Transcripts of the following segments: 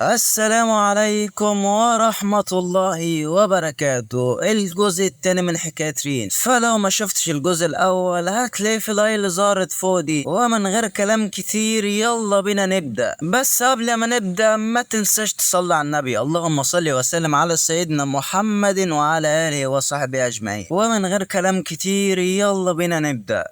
السلام عليكم ورحمة الله وبركاته. الجزء التاني من حكاية رين. فلو ما شفتش الجزء الأول هتلاقي في اللاي اللي ظهرت فوق دي. ومن غير كلام كتير يلا بينا نبدأ. بس قبل ما نبدأ ما تنساش تصلي على النبي، اللهم صل وسلم على سيدنا محمد وعلى آله وصحبه أجمعين. ومن غير كلام كتير يلا بينا نبدأ.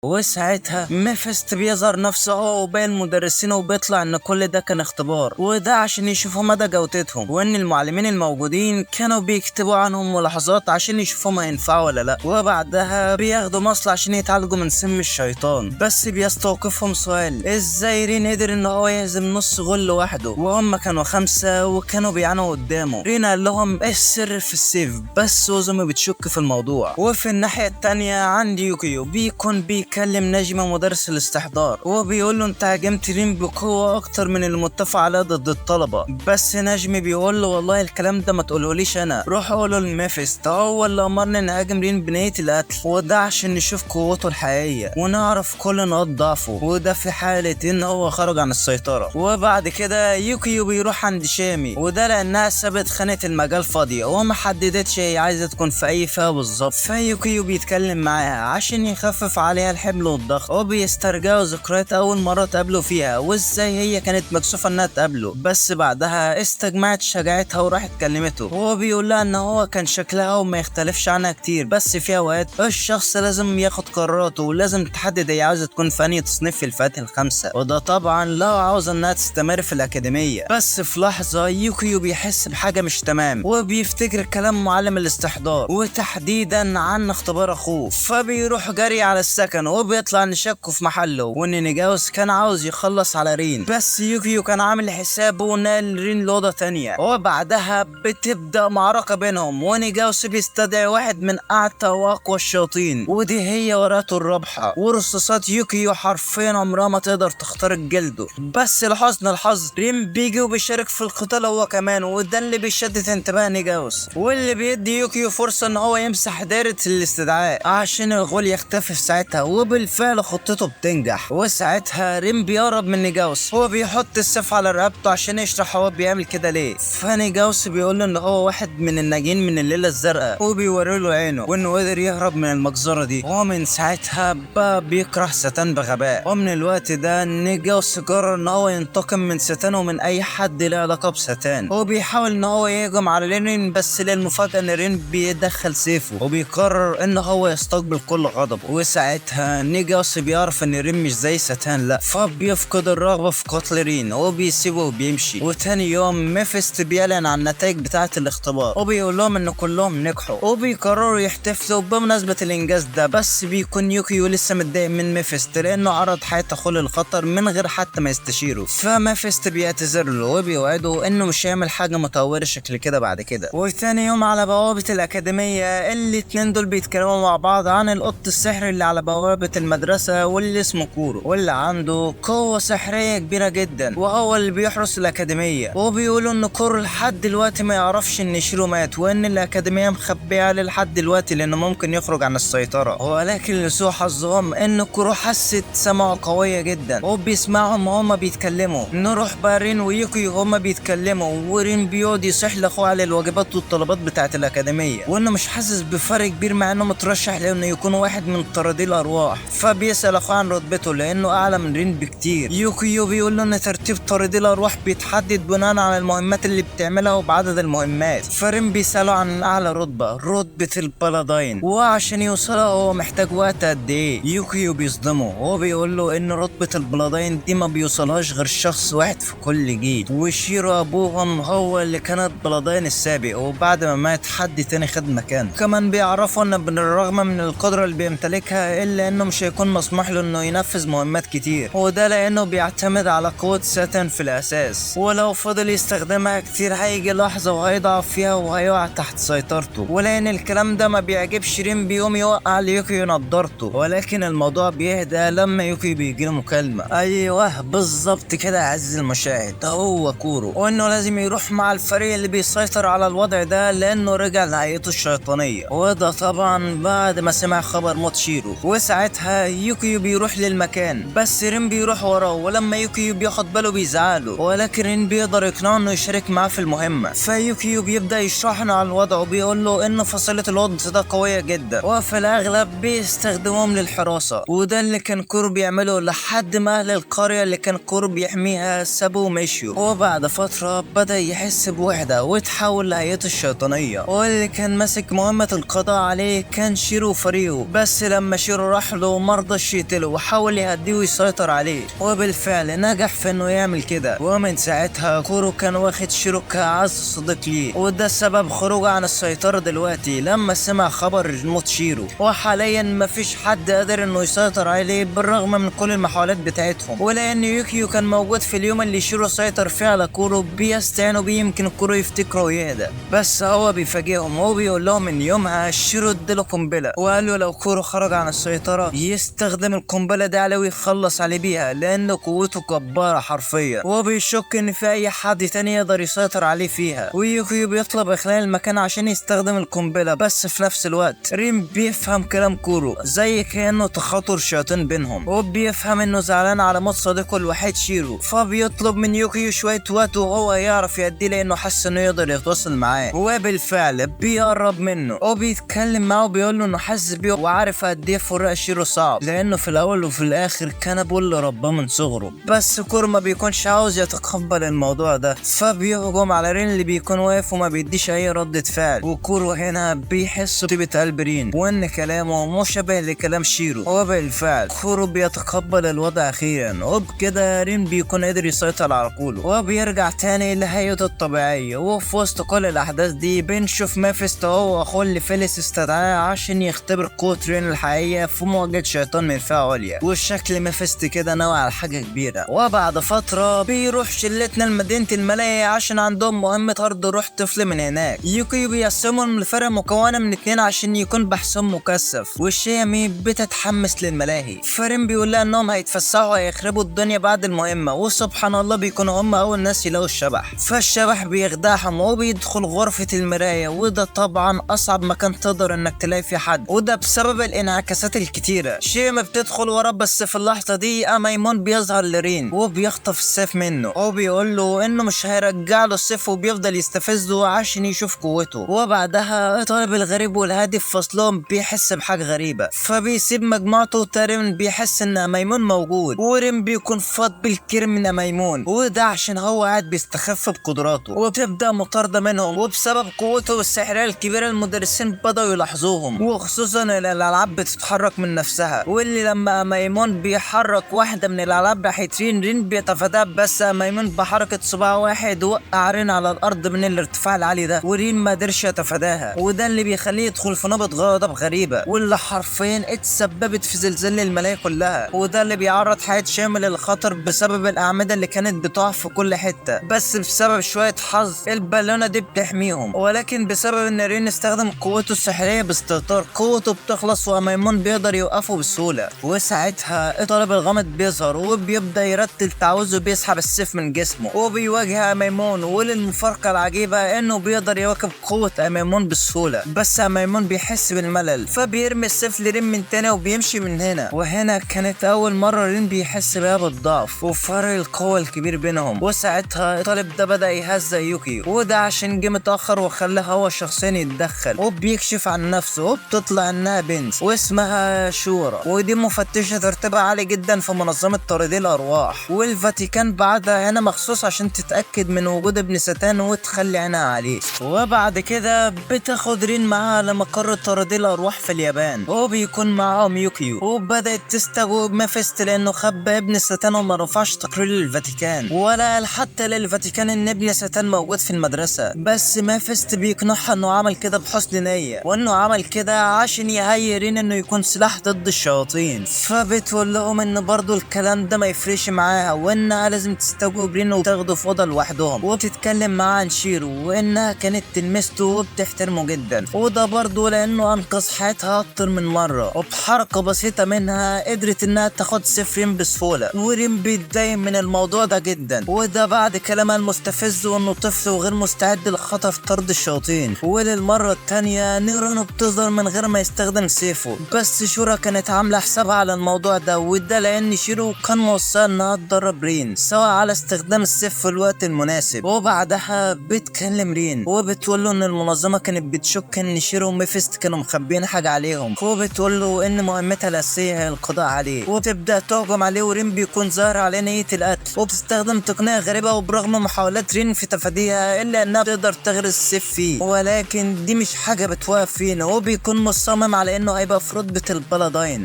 وساعتها ميفيست بيظهر نفسه هو وباقي المدرسين وبيطلع ان كل ده كان اختبار، وده عشان يشوفوا مدى جودتهم، وان المعلمين الموجودين كانوا بيكتبوا عنهم ملاحظات عشان يشوفوا ما ينفعوا ولا لا. وبعدها بياخدوا مصل عشان يتعالجوا من سم الشيطان. بس بيستوقفهم سؤال، ازاي رين قدر ان هو يهزم نص غول لوحده وهم كانوا 5 وكانوا بيعانوا قدامه؟ رين قال لهم ايه السر في السيف، بس وزومي بتشك في الموضوع. وفي الناحية التانية عندي يوكيو بيكون بيكلم نجمة مدرس الاستحضار وبيقول له انت هاجمت رين بقوة اكتر من المتفق عليه ضد الطلبة. بس نجم بيقول له والله الكلام ده ما تقولهوليش انا، روح قوله لميفيست، هو اللي امرني ان اهاجم رين بنية القتل، وده عشان نشوف قوته الحقيقية ونعرف كل نقاط ضعفه، وده في حالة ان هو خرج عن السيطرة. وبعد كده يوكيو بيروح عند شامي، وده لانها سابت خانة المجال فاضية وما حددتش هي عايزة تكون في اي فئة بالظبط. فيوكيو بيتكلم معاها عشان يخفف عليها الحمل والضغط، وبيسترجعوا ذكريات اول مرة تقابلوا فيها وازاي هي كانت مكسوفة انها تقابله. بس بعدها استجمعت شجاعتها وراحت كلمته، وهو بيقول لها ان هو كان شكلها وما يختلفش عنها كتير، بس في اوقات الشخص لازم ياخد قراراته ولازم تحدد هي عاوزة تكون في انهي تصنيف في الفئات الخمسة، وده طبعا لو عاوزة انها تستمر في الاكاديمية. بس في لحظة يوكيو بيحس بحاجة مش تمام وبيفتكر كلام معلم الاستحضار وتحديدا عن اختبار اخوه، فبيروح جري على السكن وبيطلع نشكه في محله وان نيجاوس كان عاوز يخلص على رين، بس يوكيو كان عامل حسابه ونقل رين لوضة تانية. وبعدها بتبدأ معركة بينهم ونيجاوس بيستدعي واحد من اعتى واقوى الشياطين، ودي هي ورقته الرابحة، ورصاصات يوكيو حرفيا عمرها ما تقدر تخترق جلده. بس لحسن الحظ رين بيجي وبيشارك في القتال هو كمان، وده اللي بيشدد انتباه نيجاوس واللي بيدي يوكيو فرصة ان هو يمسح دايرة الاستدعاء عشان الغول يختفي في ساعتها. وبالفعل خطته بتنجح، وساعتها رين بيقرب من نيجاوس، هو بيحط السيف على رقبته عشان يشرح هو بيعمل كده ليه. فنيجاوس بيقول له ان هو واحد من الناجين من الليلة الزرقاء، وبيوري له عينه وانه قدر يهرب من المجزرة دي، ومن ساعتها بقى بيكره ساتان بغباء. ومن الوقت ده نيجاوس قرر ان هو ينتقم من ساتان ومن اي حد له علاقة بساتان، وبيحاول ان هو يهجم على رين، بس للمفاجأة ان رين بيدخل سيفه وبيقرر ان هو يستقبل كل غضبه. وساعتها نيجاوس بيعرف ان رين مش زي ساتان لا، فبيفقد الرغبة في قتل رين وبيسيبه وبيمشي. وتاني يوم ميفيست بيعلن عن النتائج بتاعة الاختبار وبيقول لهم ان كلهم نجحوا، وبيقرروا يحتفلوا بمناسبة الانجاز ده. بس بيكون يوكيو لسه متضايق من ميفيست لانه عرض حياة اخوه للخطر من غير حتى ما يستشيره، فميفيست بيعتذر له وبيوعده انه مش هيعمل حاجة متهورة شكل كده بعد كده. وتاني يوم على بوابة الاكاديمية الاتنين دول بيتكلموا مع بعض عن القط السحري اللي على بوابة المدرسة واللي اسمه كورو، واللي عنده قوة سحرية كبيرة جدا وهو اللي بيحرس الأكاديمية. وبيقولوا إن كورو لحد دلوقتي ما يعرفش إن شيرو مات، وإن الأكاديمية مخبية عليه لحد دلوقتي لأنه ممكن يخرج عن السيطرة. ولكن لسوء حظهم إن كورو حست سمعه قوية جدا وبيسمعهم وهما بيتكلموا. نروح بقى رين ويوكي هما بيتكلموا، ورين بيقعد يصيح لأخوه على الواجبات والطلبات بتاعة الأكاديمية وإنه مش حاسس بفرق كبير مع إنه مترشح لإنه يكون واحد من طرادي الأرواح. فبيسأل أخوه عن رتبته لأنه أعلى من رين بكتير. يوكيو بيقول له إن ترتيب طرادي الأرواح بيتحدد بناء على المهمات اللي بتعملها وبعدد المهمات. فرين بيسأله عن أعلى رتبة البلادين وعشان يوصلها هو محتاج وقت قد إيه. يوكيو بيصدمه وهو بيقول له إن رتبة البلادين دي ما بيوصلهاش غير شخص واحد في كل جيل، وشيرو أبوهم هو اللي كانت بلادين السابق وبعد ما مات حد تاني خد مكانه. كمان بيعرفوا إن بالرغم من القدرة اللي بيمتلكها إلا إنه مش هيكون مسموح له إنه ينفذ مهمات كتير، وده لأنه بيعتمد على قوة ساتان في الأساس، ولو فضل يستخدمها كتير هيجي لحظة وهيضعف فيها وهيقع تحت سيطرته. ولأن الكلام ده ما بيعجبش رين بيقوم يوقع ليوكيو نضارته، ولكن الموضوع بيهدى لما يوكيو بيجيله مكالمة. أيوه بالظبط كده يا عزيزي المشاهد، ده هو كورو، وإنه لازم يروح مع الفريق اللي بيسيطر على الوضع ده لأنه رجع لهيئته الشيطانية، وده طبعا بعد ما سمع خبر موت شيرو. وساعتها وساعتها يوكيو بيروح للمكان، بس رين بيروح وراه، ولما يوكيو بياخد باله بيزعله، ولكن رين بيقدر يقنعه انه يشارك معاه في المهمة. فيوكيو بيبدأ يشرح له عن الوضع وبيقول له ان فصيلة القط ده قوية جدا، وفي الاغلب بيستخدموهم للحراسة، وده اللي كان كورو بيعمله لحد ما اهل القرية اللي كان كورو بيحميها سابوه ومشيوا. وبعد فترة بدأ يحس بوحدة وتحول لهيئته الشيطانية، واللي كان ماسك مهمة القضاء عليه كان شيرو وفريقه. بس لما شيرو راح له مرضاش يقتله وحاول يهديه ويسيطر عليه، وبالفعل نجح في انه يعمل كده. ومن ساعتها كورو كان واخد شيرو كأعز صديق ليه، وده سبب خروجه عن السيطرة دلوقتي لما سمع خبر موت شيرو. وحاليا مفيش حد قادر انه يسيطر عليه بالرغم من كل المحاولات بتاعتهم، ولان يوكيو كان موجود في اليوم اللي شيرو سيطر فيه على كورو بيستعينوا بيه يمكن كورو يفتكره ويهدى. بس هو بيفاجئهم وبيقول لهم ان يومها شيرو اداله قنبله، وقال له لو كورو خرج عن السيطره يستخدم القنبله دي عليه ويخلص عليه بيها، لان قوته جباره حرفيا، وبيشك ان في اي حد تاني يقدر يسيطر عليه فيها. ويوكيو بيطلب اخلاء المكان عشان يستخدم القنبله، بس في نفس الوقت رين بيفهم كلام كورو زي كانه تخاطر شياطين بينهم، وبيفهم انه زعلان على موت صديقه الوحيد شيرو، فبيطلب من يوكيو شويه وقت وهو يعرف يديه لانه حس انه يقدر يتواصل معاه. وبالفعل بيقرب منه وبيتكلم معاه وبيقول له انه حاسس بيه وعارف قد ايه فراق شيرو صعب، لانه في الاول وفي الاخر كان ابوه اللي رباه من صغره. بس كورو ما بيكونش عاوز يتقبل الموضوع ده، فبيهجم على رين اللي بيكون واقف وما بيديش اي ردة فعل. وكورو هنا بيحس بطيبة قلب رين وان كلامه مشابه لكلام شيرو، وبالفعل كورو بيتقبل الوضع اخيرا، وبكده رين بيكون قادر يسيطر على عقوله وبيرجع تاني لهيئته الطبيعية. وفي وسط كل الاحداث دي بنشوف مافيستو هو اخوه اللي فيليس استدعاه عشان يختبر قوة رين الحقيقية في مواجهة شيطان من فئة عليا، والشكل مافيست كده نوع على حاجة كبيرة. وبعد فترة بيروح شلتنا لمدينة الملاهي عشان عندهم مهمة طرد روح طفل من هناك. يوكيو بيقسمهم لفرق مكونة من 2 عشان يكون بحثهم مكثف، والشيامي بتتحمس للملاهي. فرين بيقول لها انهم هيتفسحوا وهيخربوا الدنيا بعد المهمة، وسبحان الله بيكونوا هم اول ناس يلاقوا الشبح. فالشبح بيخدعهم وبيدخل غرفة المراية، وده طبعا اصعب مكان تقدر انك تلاقي فيه حد، وده بسبب الانعكاسات الكتيرة. شيمي بتدخل وراه، بس في اللحظة دي ميمون بيظهر لرين وبيخطف السيف منه وبيقول له انه مش هيرجع له السيف، وبيفضل يستفزه عشان يشوف قوته. وبعدها الطالب الغريب والهادي في فصلهم بيحس بحاجة غريبة، فبيسيب مجموعته وتقريبا بيحس ان ميمون موجود، ورين بيكون فاض بالكير من ميمون، وده عشان هو قاعد بيستخف بقدراته. وبتبدأ مطاردة منهم، وبسبب قوته السحرية الكبيرة المدرسين بدأوا يلاحظوهم، وخصوصا الالعاب بتتحرك من نفسها، واللي لما ميمون بيحرك واحدة من الالعاب ناحية رين بيتفاداها، بس ميمون بحركة صباع واحد وقع رين على الارض من الارتفاع العالي ده، ورين ما قدرش يتفاداها، وده اللي بيخليه يدخل في نوبة غضب غريبة، واللي حرفيا اتسببت في زلزال الملاهي كلها، وده اللي بيعرض حياة شامل للخطر بسبب الاعمدة اللي كانت بتقع في كل حتة. بس بسبب شوية حظ البالونة دي بتحميهم، ولكن بسبب ان رين استخدم قوته السحرية باستهتار قوته بتخلص وميمون بيقدر يوقفه بسهولة. وساعتها الطالب الغامض بيظهر وبيبدأ يرتل تعويذه وبيسحب السيف من جسمه وبيواجه ميمون، وللمفارقة العجيبة انه بيقدر يواكب قوة ميمون بسهولة، بس ميمون بيحس بالملل فبيرمي السيف لرين من تاني وبيمشي من هنا. وهنا كانت اول مرة رين بيحس بيها بالضعف وفرق القوة الكبير بينهم. وساعتها الطالب ده بدأ يهزأ يوكيو، وده عشان جه متأخر وخلاه هو شخصيا يتدخل، وبيكشف عن نفسه وبتطلع انها بنت واسمها شورا، ودي مفتشة ترتيبها عالي جدا في منظمة طاردي الارواح، والفاتيكان بعدها هنا مخصوص عشان تتأكد من وجود ابن ساتان وتخلي عينها عليه. وبعد كده بتاخد رين معاها لمقر طاردي الارواح في اليابان، وبيكون معاهم يوكيو، وبدأت تستجوب مافيست لانه خبى ابن ساتان وما رفعش تقرير للفاتيكان ولا قال حتى للفاتيكان ان ابن ساتان موجود في المدرسة. بس مافيست بيقنعها انه عمل كده بحسن نية، وانه عمل كده عشان يهيئ رين انه يكون سلاح ضد الشياطين. فبتقول لهم ان برضو الكلام ده ما يفرقش معاها، وانها لازم تستجوب رين وتاخده في اوضه لوحدهم، وبتتكلم معاه عن شيرو وانها كانت تلمسته وبتحترمه جدا، وده برضو لانه انقذ حياتها اكتر من مرة، وبحركة بسيطة منها قدرت انها تاخد سيف رين بسهولة. ورين بيتضايق من الموضوع ده جدا، وده بعد كلامها المستفز وانه طفل وغير مستعد للخطر في طرد الشياطين. وللمرة التانية نيرانو بتظهر من غير ما يستخدم سيفه، بس شوية شورا كانت عاملة حسابها على الموضوع ده، وده لأن شيرو كان موصلها إنها تدرب رين سواء على استخدام السيف في الوقت المناسب. وبعدها بتكلم رين وبتقول له إن المنظمة كانت بتشك إن شيرو وميفيست كانوا مخبيين حاجة عليهم، وبتقول له إن مهمتها الأساسية هي القضاء عليه، وتبدأ تهجم عليه. ورين بيكون ظاهر عليه نية القتل، وبتستخدم تقنية غريبة، وبرغم محاولات رين في تفاديها إلا إنها تقدر تغرس السيف فيه، ولكن دي مش حاجة بتوقف فينا. وبيكون مصمم على إنه هيبقى في رتبة البلادين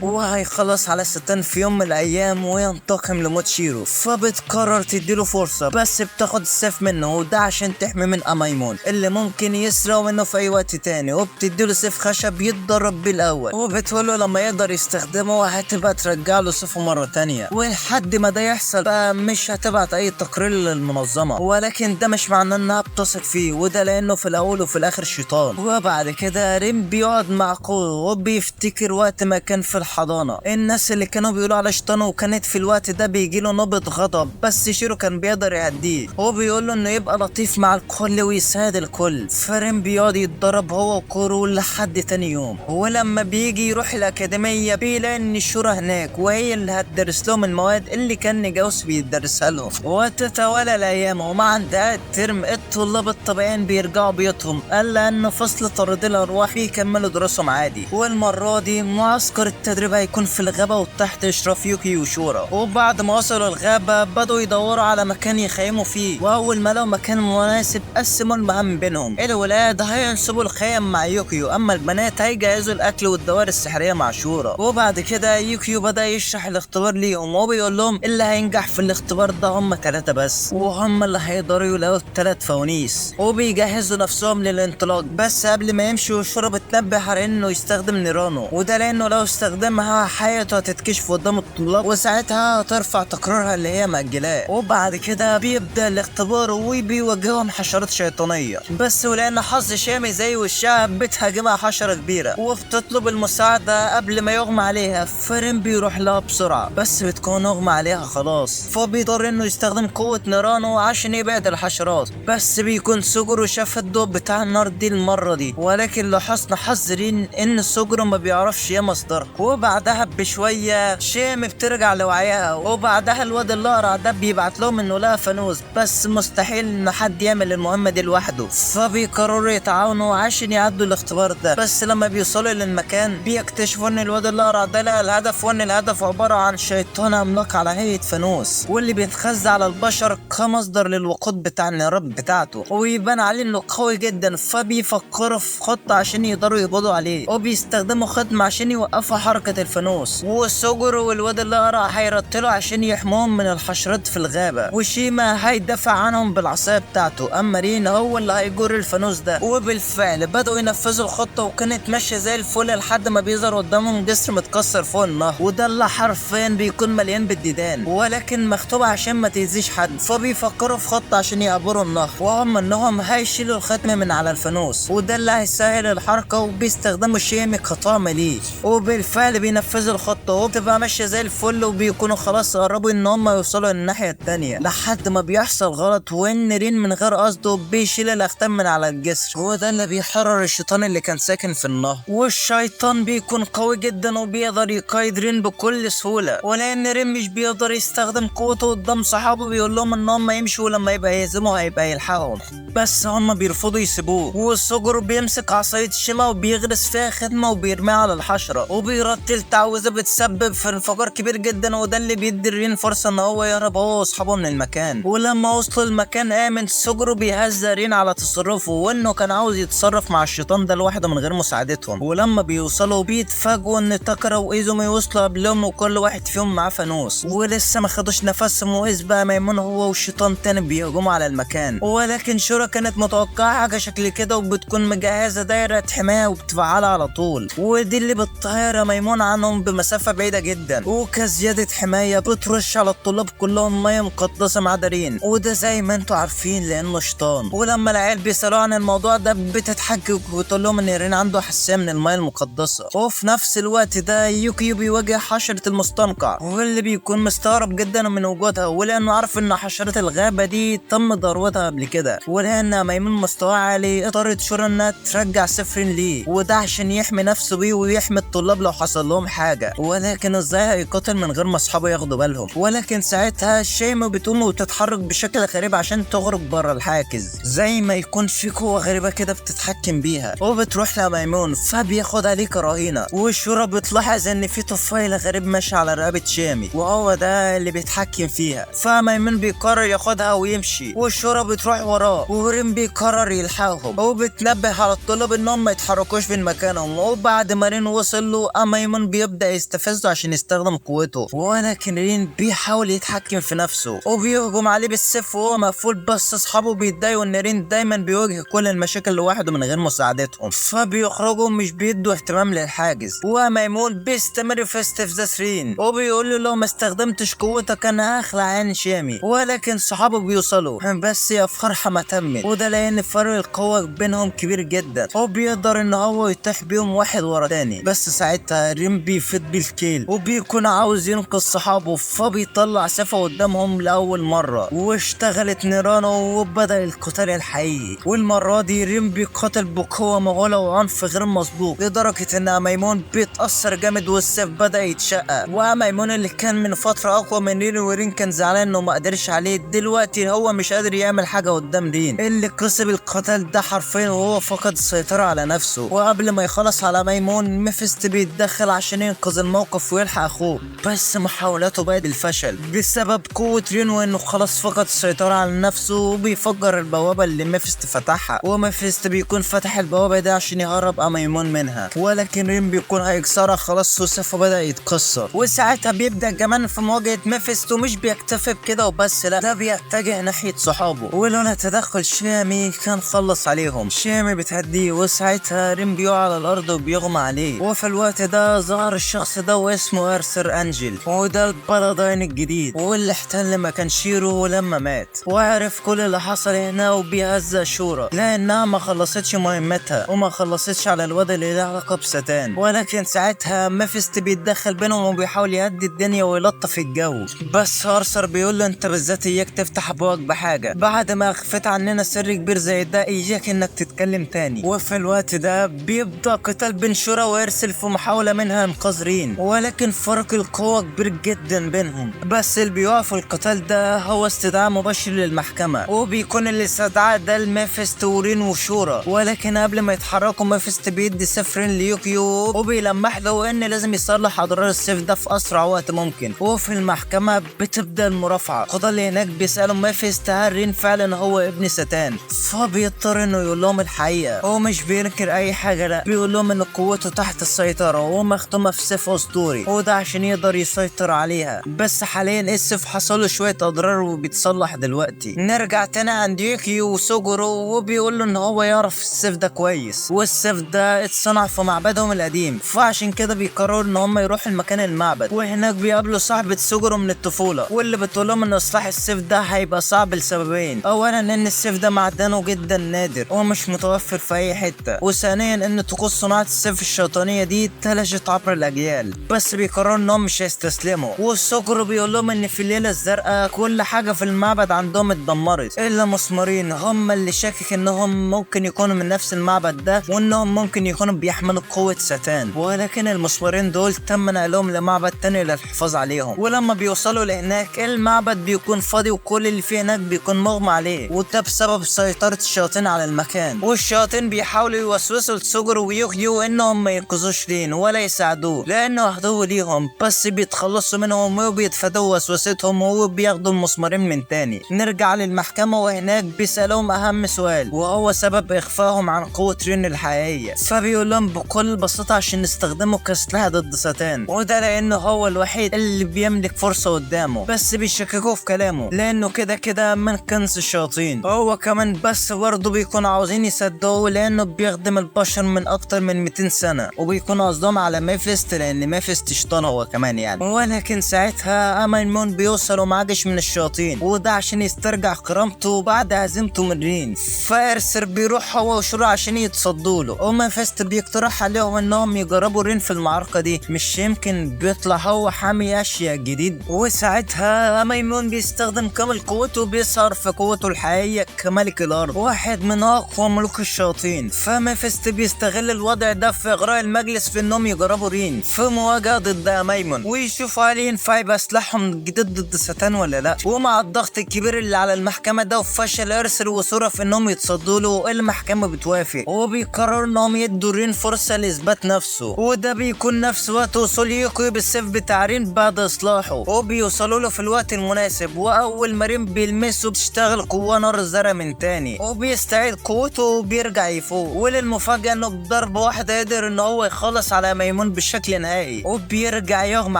وهيخلص على ستان في يوم من الأيام وينتقم لموت شيرو. فبتقرر تديله فرصة، بس بتاخد السيف منه، وده عشان تحمي من أمايمون اللي ممكن يسرق منه في أي وقت تاني. وبتديله سيف خشب يتدرب بيه الأول، وبتقوله لما يقدر يستخدمه هتبقى ترجع له سيفه مرة تانية. ولحد ما ده يحصل فمش هتبعت أي تقرير للمنظمة، ولكن ده مش معناه إنها بتثق فيه، وده لأنه في الأول وفي الآخر شيطان. وبعد كده رين بيقعد مع قوي وبيفتكر وقت ما كان في الحضانة الناس اللي كانوا بيقولوا على شيطان، وكانت في الوقت ده بيجيله نبض غضب، بس شيرو كان بيقدر يهديه وبيقوله إنه يبقى لطيف مع الكل ويساعد الكل. فرين بيقعد يتدرب هو وكورو لحد تاني يوم، ولما بيجي يروح الأكاديمية بيلاقي إن شورا هناك، وهي اللي هتدرس لهم المواد اللي كان نجاوس بيدرسها لهم. وتتوالى الأيام، ومع انتهاء الترم الطلاب الطبيعيين بيرجعوا بيوتهم، الا ان فصل طارد الارواح بيكملوا دروسهم عادي. والمره دي معسكر التدريب هيكون في الغابه وتحت اشراف يوكي وشورا. وبعد ما وصلوا الغابه بدأوا يدوروا على مكان يخيموا فيه، واول ما لقوا مكان مناسب قسموا المهام بينهم. الولاد هينصبوا الخيم مع يوكيو، اما البنات هيجهزوا الاكل والدوائر السحريه مع شورا. وبعد كده يوكيو بدأ يشرح الاختبار ليهم، وبيقول لهم اللي هينجح في الاختبار ده هم 3 بس، وهم اللي هيقدروا يلاقوا 3 فوانيس، وبيجهزوا نفسهم للانطلاق. بس قبل ما يمشوا شورا بتنبه على انه يستخدم نيرانو، وده لانه لو استخدمها حياته هتتكشف قدام الطلاب، وساعتها هترفع تقريرها اللي هي مأجلاه. وبعد كده بيبدأ الاختبار وبيواجههم حشرات شيطانية، بس ولان حظ شامي زي وشها بتهاجمها حشرة كبيرة وبتطلب المساعدة قبل ما يغمى عليها. فرين بيروح لها بسرعة بس بتكون اغمى عليها خلاص، فبيضطر انه يستخدم قوة نيرانو عشان يبعد الحشرات. بس بيكون سوجورو شاف الضوء بتاع النار دي المرة دي، ولكن لحسن حظ رين ان سوجورو ما بيعرفش ايه مصدرها. وبعدها بشوية شيمي بترجع لوعيها، وبعدها الواد الاقرع ده بيبعت لهم انه لقى فانوس، بس مستحيل ان حد يعمل المهمة دي لوحده، فبيقرروا يتعاونوا عشان يعدوا الاختبار ده. بس لما بيوصلوا للمكان بيكتشفوا ان الواد الاقرع ده لقى الهدف، وان الهدف عبارة عن شيطان عملاق على هيئة فانوس، واللي بيتخزى على البشر كمصدر للوقود بتاع النيرات بتاعته، ويبان عليه انه قوي جدا. فبيفكروا في خطة عشان يقدروا يقبضوا عليه، وبيستخدموا خدمة عشان يوقفوا حركة الفانوس. وسوجورو والواد الاقرع هيرتلوا عشان يحموهم من الحشرات في الغابة، وشيما هيدافع عنهم بالعصاية بتاعته، اما رين هو اللي هيجر الفانوس ده. وبالفعل بدأوا ينفذوا الخطة، وكانت ماشية زي الفل لحد ما بيظهر قدامهم جسر متكسر فوق النهر، وده اللي حرفيا بيكون مليان بالديدان، ولكن مكتوب عشان ما تأذيش حد. فبيفكروا في خطة عشان يعبروا النهر، وهم انهم هيشيلوا الختم من على الفانوس، وده اللي هيسهل الحركة، وبيستخدموا شيمي كطعم ليه. وبالفعل بينفذوا الخطة وبتبقى ماشية زي الفل، وبيكونوا خلاص قربوا ان هم يوصلوا للناحية التانية، لحد ما بيحصل غلط وان رين من غير قصده بيشيل الاختام من على الجسر، وده اللي بيحرر الشيطان اللي كان ساكن في النهر. والشيطان بيكون قوي جدا وبيقدر يقايد رين بكل سهولة، ولان رين مش بيقدر يستخدم قوته قدام صحابه بيقول لهم ان هم يمشوا، لما يبقى يهزموا هيبقى يلحقهم، بس هم بيرفضوا يسيبوه. والسوجورو بيمسك عصاية شيما وبيغرس فيها خدمة وبيرميها على الحشرة، وبيرتل تعويذة بتسبب في انفجار كبير جدا، وده اللي بيدي رين فرصة ان هو يهرب هو واصحابه من المكان. ولما وصلوا المكان آمن سوجورو بيهزأ رين على تصرفه، وانه كان عاوز يتصرف مع الشيطان ده لوحده من غير مساعدتهم. ولما بيوصلوا بيتفاجئوا ان تاكارا وايزومي وصلوا قبلهم، وكل واحد فيهم معاه فانوس، ولسه ما خدوش نفسهم، واذ بقى ميمون هو والشيطان تاني بيهجموا على المكان. ولكن شورا كانت متوقعة حاجة شكل كده، وبتكون مجهزة دايرة حماية وبتفعلها على طول، ودي اللي بتطير ميمون عنهم بمسافة بعيدة جدا، وكزيادة حماية بترش على الطلاب كلهم مية مقدسة مع دارين، وده زي ما انتوا عارفين لانه شيطان. ولما العيال بيسألوا عن الموضوع ده بتتحجج وتقول لهم ان رين عنده حساسية من المية المقدسة. وفي نفس الوقت ده يوكيو بيواجه حشرة المستنقع، واللي بيكون مستغرب جدا من وجودها، ولانه عارف ان حشرة الغابة دي تم ضربتها قبل كده، ولان ميمون مستواه عالي اضطرت شورا انها ترجع سفرين ليه، وده عشان يحمي نفسه بيه ويحمي الطلاب الطلاب لو حصل لهم حاجة، ولكن ازاي هيقاتل من غير ما اصحابه ياخدوا بالهم؟ ولكن ساعتها شيماء بتقوم وتتحرك بشكل غريب عشان تخرج بره الحاجز، زي ما يكون في قوة غريبة كده بتتحكم بيها، وبتروح لميمون فبياخد عليه كرهينة. والشورى بتلاحظ ان في طفيلة غريب ماشي على رقبة شامي، وهو ده اللي بيتحكم فيها. فميمون بيقرر ياخدها ويمشي، والشورى بتروح وراه، ورين بيقرر يلحقهم، وبتنبه على الطلاب انهم ما يتحركوش من مكانهم. وبعد ما رين وصل له ميمون بيبدأ يستفزه عشان يستخدم قوته، ولكن رين بيحاول يتحكم في نفسه وبيهجم عليه بالسيف وهو مقفول. بس اصحابه بيتضايقوا ان رين دايما بيواجه كل المشاكل لوحده من غير مساعدتهم، فبيخرجوا مش بيدوا اهتمام للحاجز. وميمون بيستمر في استفزاز رين وبيقول له لو ما استخدمتش قوتك انا هخلع عين شامي. ولكن صحابه بيوصلوا بس يا فرحة ما تمت، وده لان فرق القوة بينهم كبير جدا، وبيقدر ان هو يطيح بيهم واحد ورا تاني. بس ساعتها رين بيفيد بالكيل وبيكون عاوز ينقذ صحابه، فبيطلع سيفه قدامهم لأول مرة واشتغلت نيرانه وبدأ القتال الحقيقي. والمرة دي رين بيقاتل بقوة مهولة وعنف غير مسبوق، لدرجة ان ميمون بيتأثر جامد والسيف بدأ يتشقق. وميمون اللي كان من فترة اقوى من رين، ورين كان زعلان انه ما قدرش عليه، دلوقتي هو مش قادر يعمل حاجة قدام رين اللي كسب القتال ده حرفيا وهو فقد السيطرة على نفسه. وقبل ما يخلص على ميمون ميفيست بيتدخل عشان ينقذ الموقف ويلحق اخوه، بس محاولاته بعد الفشل بسبب قوة رين وانه خلاص فقد السيطرة على نفسه، وبيفجر البوابة اللي ميفيست فتحها. وميفيست بيكون فتح البوابة دي عشان يهرب ميمون منها، ولكن رين بيكون هيكسرها خلاص وسيفه بدأ يتكسر. وساعتها بيبدأ كمان في مواجهة ميفيست، ومش بيكتفي بكده وبس، لا ده بيتجه ناحية صحابه، ولولا تدخل شامي كان خلص عليهم. شامي بتهديه، وساعتها رين بيقع على الارض وبيغمى عليه. وفي الوقت ده ظهر الشخص ده واسمه ارثر انجل، وده البلدين الجديد واللي احتل مكان شيرو لما مات، وعرف كل اللي حصل هنا وبيهزأ شورى لانها ما خلصتش مهمتها وما خلصتش على الواد اللي له علاقه بستان. ولكن ساعتها ميفيست بيتدخل بينهم وبيحاول يهدي الدنيا ويلطف الجو، بس ارثر بيقول له انت بالذات اياك تفتح ابوك بحاجه، بعد ما اخفيت عننا سر كبير زي ده اياك انك تتكلم تاني. وفي الوقت ده بيبدا قتال بين شورى وارسل في محاوله منها انقاذ رين، ولكن فرق القوه كبير جدا بينهم. بس اللي بيوقف القتال ده هو استدعاء مباشر للمحكمه، وبيكون الاستدعاء ده لميفيست ورين وشورى. ولكن قبل ما يتحركوا ميفيست بيدي سيف رين ليوكيو وبيلمح له ان لازم يصلح اضرار السيف ده في اسرع وقت ممكن. وفي المحكمه بتبدا المرافعه، القضاه اللي هناك بيسالوا ميفيست هل رين فعلا هو ابن ستان، فبيضطر انه يقول لهم الحقيقه. هو مش بينكر اي حاجه، لا بيقول لهم ان قوته تحت السيطره ومختومه في سيف اسطوري، وده عشان يقدر يسيطر عليها. بس حاليا السيف حصل له شويه اضرار وبيتصلح دلوقتي. نرجع تاني عند يوكيو وسوجورو، وبيقول له ان هو يعرف السيف ده كويس، والسيف ده اتصنع في معبدهم القديم، فعشان كده بيقرروا ان هم يروحوا المكان المعبد. وهناك بيقابلوا صاحبة سوجورو من الطفوله، واللي بتقول لهم ان اصلاح السيف ده هيبقى صعب لسببين: اولا ان السيف ده معدنه جدا نادر ومش متوفر في اي حته، وثانيا ان طقوس صناعه السيف الشيطانيه دي اتلجت عبر الاجيال. بس بيقرروا انهم مش هيستسلموا، والسوجورو بيقول لهم ان في الليله الزرقاء كل حاجه في المعبد عندهم اتدمرت الا مسمارين هم اللي شاكك انهم ممكن يكونوا من نفس المعبد ده، وانهم ممكن يكونوا بيحملوا قوه ستان. ولكن المسمارين دول تم نقلهم لمعبد تاني للحفاظ عليهم. ولما بيوصلوا لهناك المعبد بيكون فاضي وكل اللي فيه هناك بيكون مغمى عليه، وده بسبب سيطره الشياطين على المكان. والشياطين بيحاولوا يوسوسوا لسوجورو ويوكيو انهم ما ينقذوش رين ولا يساعدوه لانه عدو ليهم، بس بيتخلصوا منهم وبيتفادوا وسوستهم وبياخدوا المسمارين من تاني. نرجع للمحكمه، وهناك بيسالوهم اهم سؤال وهو سبب اخفائهم عن قوه رين الحقيقيه. فبيقول لهم بكل بساطه عشان نستخدمه كسلاح ضد ستان، وده لانه هو الوحيد اللي بيملك فرصه قدامه. بس بيشككوه في كلامه لانه كده كده من كنز الشياطين هو كمان، بس برضه بيكونوا عاوزين يصدقوه لانه بيخدم البشر من اكتر من 200 سنه، وبيكونوا قصدهم على ميفيست لان ميفيست شيطان هو كمان يعني. ولكن ساعتها ميمون بيوصلوا مع جيش من الشياطين، وده عشان يسترجع كرامته بعد هزيمته من رين. فارسر بيروح هو وشورى عشان يتصدوا له، وميفيست بيقترح عليهم انهم يجربوا رين في المعركه دي، مش يمكن بيطلع هو حامي اشياء جديد. وساعتها ميمون بيستخدم كامل قوته وبيظهر في قوته الحقيقيه كملك الارض، واحد من اقوى ملوك الشياطين. فميفيست بيستغل الوضع ده في اغراء المجلس في في انهم يجربوا رين في مواجهة ضد ميمون ويشوفوا هل ينفع يبقى سلاحهم جديد ضد ساتان ولا لا. ومع الضغط الكبير اللي على المحكمة ده وفشل ارسل وصورة في انهم يتصدوا له، المحكمة بتوافق وبيقرروا انهم يدوا رين فرصة لاثبات نفسه، وده بيكون نفس وقت وصول يوكيو بالسيف بتاع رين بعد اصلاحه، وبيوصلوا له في الوقت المناسب. واول ما رين بيلمسه بتشتغل قوة نار زرع من تاني وبيستعيد قوته وبيرجع يفوق. وللمفاجأة انه بضربة واحدة قدر ان هو يخلص على ميمون بشكل نهائي وبيرجع يغمى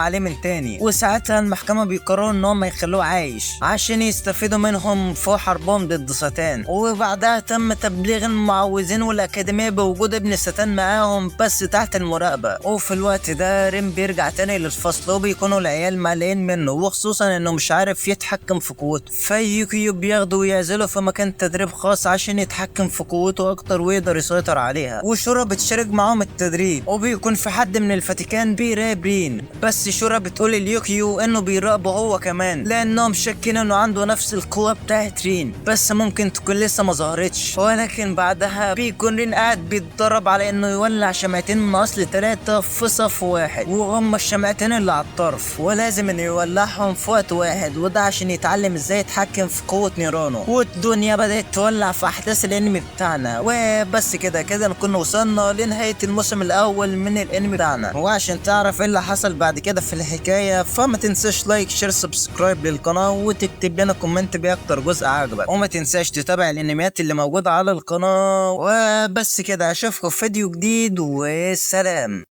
عليه من تاني. وساعتها المحكمة بيقرروا ان هم يخلوه عايش عشان يستفيدوا منهم في حربهم ضد ساتان. وبعدها تم تبليغ المعوذين والاكاديمية بوجود ابن ساتان معاهم بس تحت المراقبة. وفي الوقت ده رين بيرجع تاني للفصل وبيكونوا العيال مالين منه، وخصوصا انه مش عارف يتحكم في قوته، فيوكيو بياخده ويعزله في مكان تدريب خاص عشان يتحكم في قوته اكتر ويقدر يسيطر عليها. وشورا بتشارك معاهم التدريب وبيكون في حد من الفاتيكان بيراقب رين، بس شورا بتقول ليوكيو انه بيراقبه هو كمان لانهم شاكين انه عنده نفس القوة بتاعت رين، بس ممكن تكون لسه ما ظهرتش. ولكن بعدها بيكون رين قاعد بيتدرب على انه يولع شمعتين من اصل 3 في صف واحد، وهم الشمعتين اللي على الطرف ولازم انه يولعهم في وقت واحد، وده عشان يتعلم ازاي يتحكم في قوة نيرانو. والدنيا بدأت تولع في احداث الانمي بتاعنا. وبس كده نكون وصلنا لنهاية الموسم الاول من الانمي بتاعنا. وعشان تعرف ايه اللي حصل بعد كده في الحكاية فما تنساش لايك شير سبسكرايب للقناة وتكتب لنا كومنت باكتر جزء عجبك، وما تنساش تتابع الانميات اللي موجودة على القناة. وبس كده اشوفكم في فيديو جديد والسلام.